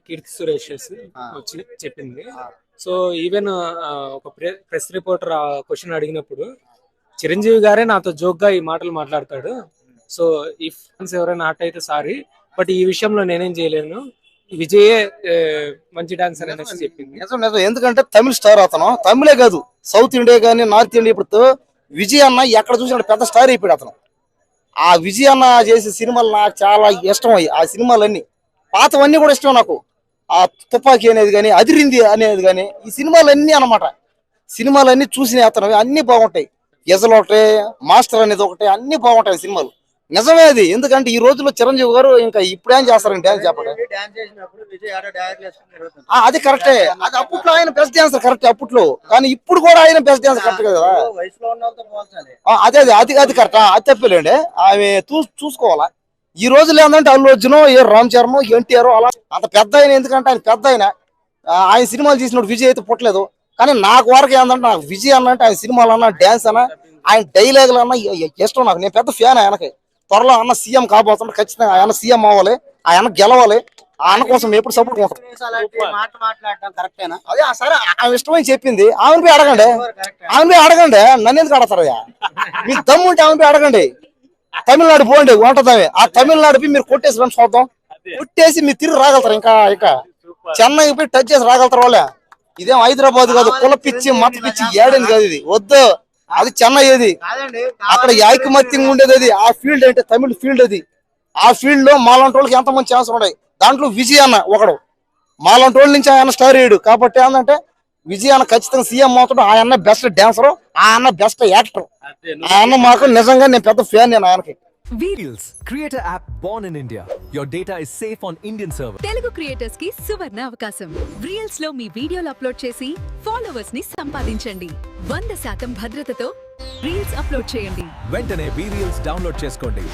కీర్తి సురేష్ వచ్చి చెప్పింది. So even ఒక ప్రెస్ రిపోర్టర్ ఆ క్వశ్చన్ అడిగినప్పుడు చిరంజీవి గారే నాతో జోక్ గా ఈ మాటలు మాట్లాడతాడు. సో ఇఫ్ ఎవరైనా ఆట అయితే సారీ, బట్ ఈ విషయంలో నేనేం చేయలేను, విజయే మంచి డాన్సర్ అనేసి చెప్పింది. నిజం నిజం. ఎందుకంటే తమిళ స్టార్ అతను, తమిళే కాదు సౌత్ ఇండియా కానీ నార్త్ ఇండియా ఇప్పుడు విజయ్ అన్న ఎక్కడ చూసినా పెద్ద స్టార్ అయిపోయాడు అతను. ఆ విజయ్ అన్న చేసే సినిమాలు నాకు చాలా ఇష్టం. ఆ సినిమాలన్నీ పాతవన్నీ కూడా ఇష్టం నాకు. ఆ తుపాకీ అనేది కానీ, అదిరింది అనేది కానీ, ఈ సినిమాలన్నీ అన్నమాట. సినిమాలన్నీ చూసిన అతను అన్ని బాగుంటాయి. గెజల్ ఒకటే, మాస్టర్ అనేది ఒకటే, అన్ని బాగుంటాయి సినిమాలు. నిజమే అది. ఎందుకంటే ఈ రోజుల్లో చిరంజీవి గారు ఇంకా ఇప్పుడేం చేస్తారండి డాన్స్ చెప్పండి. అది కరెక్టే. అది అప్పట్లో ఆయన బెస్ట్ డాన్సర్ కరెక్ట్ అప్పట్లో, కానీ ఇప్పుడు కూడా ఆయన బెస్ట్ డాన్సర్ కరెక్ట్ కదా. అదే అదే అది అది కరెక్ట్. అది తప్పలేండి. ఆమె చూసుకోవాలా. ఈ రోజులు ఏంటంటే అల్లు అర్జున్, ఏ రామ్ చరణ్, ఎన్టీఆర్ అలా అంత పెద్ద ఆయన. ఎందుకంటే ఆయన పెద్ద ఆయన సినిమాలు తీసినప్పుడు విజయ్ అయితే పుట్టలేదు. కానీ నాకు వరకు ఏంటంటే నాకు విజయ్ అన్నంటే ఆయన సినిమాలు అన్నా, డాన్స్ అన్నా, ఆయన డైలాగులు అన్నా ఇష్టం నాకు. నేను పెద్ద ఫ్యాన్ ఆయనకి. త్వరలో అన్న సీఎం కాబోతుంటే ఖచ్చితంగా ఆయన సీఎం అవ్వాలి, ఆయన గెలవాలి. ఆయన కోసం ఎప్పుడు సపోర్ట్ కోసం. అదే సరే, ఆమె ఇష్టమని చెప్పింది. ఆమెను పోయి అడగండి, నన్ను ఎందుకు అడతారు? మీకు దమ్ము ఉంటే ఆమె పోయి అడగండి. తమిళనాడు పోండి ఉంటదామే. ఆ తమిళనాడు మీరు కొట్టేసి రండి చూద్దాం. కొట్టేసి మీరు తిరిగి రాగలుగుతారు. ఇంకా చెన్నై పోయి టచ్ చేసి రాగలుగుతారు వాళ్ళే. ఇదేం హైదరాబాద్ కాదు, కుల పిచ్చి మత పిచ్చి ఏడేది కాదు ఇది. వద్దు, అది చెన్నై. అది అక్కడ ఐకమత్యంగా ఉండేది. అది ఆ ఫీల్డ్ అంటే తమిళ ఫీల్డ్. అది ఆ ఫీల్డ్ లో మాలాంటి వాళ్ళకి ఎంతమంది ఛాన్స్ ఉన్నాయి. దాంట్లో విజయ్ అన్న ఒకడు. మాలాంటి వాళ్ళ నుంచి ఆయన స్టార్ అయ్యాడు. కాబట్టి ఏంటంటే విజయ్ అన్న ఖచ్చితంగా సీఎం అవుతాడు. ఆయన బెస్ట్ డాన్సర్, ఆయన బెస్ట్ యాక్టర్. ఆయన మాకు నిజంగా నేను పెద్ద ఫ్యాన్. నేను ఆయనకి. Reels, creator app born in India. Your data is safe on Indian server. Telugu creators ki suvarna avakasam. Reels lo మీ వీడియోలు అప్లోడ్ చేసి ఫాలోవర్స్ ని సంపాదించండి. 100% భద్రతతో రీల్స్ అప్లోడ్ చేయండి. వెంటనే Reels డౌన్లోడ్ చేసుకోండి.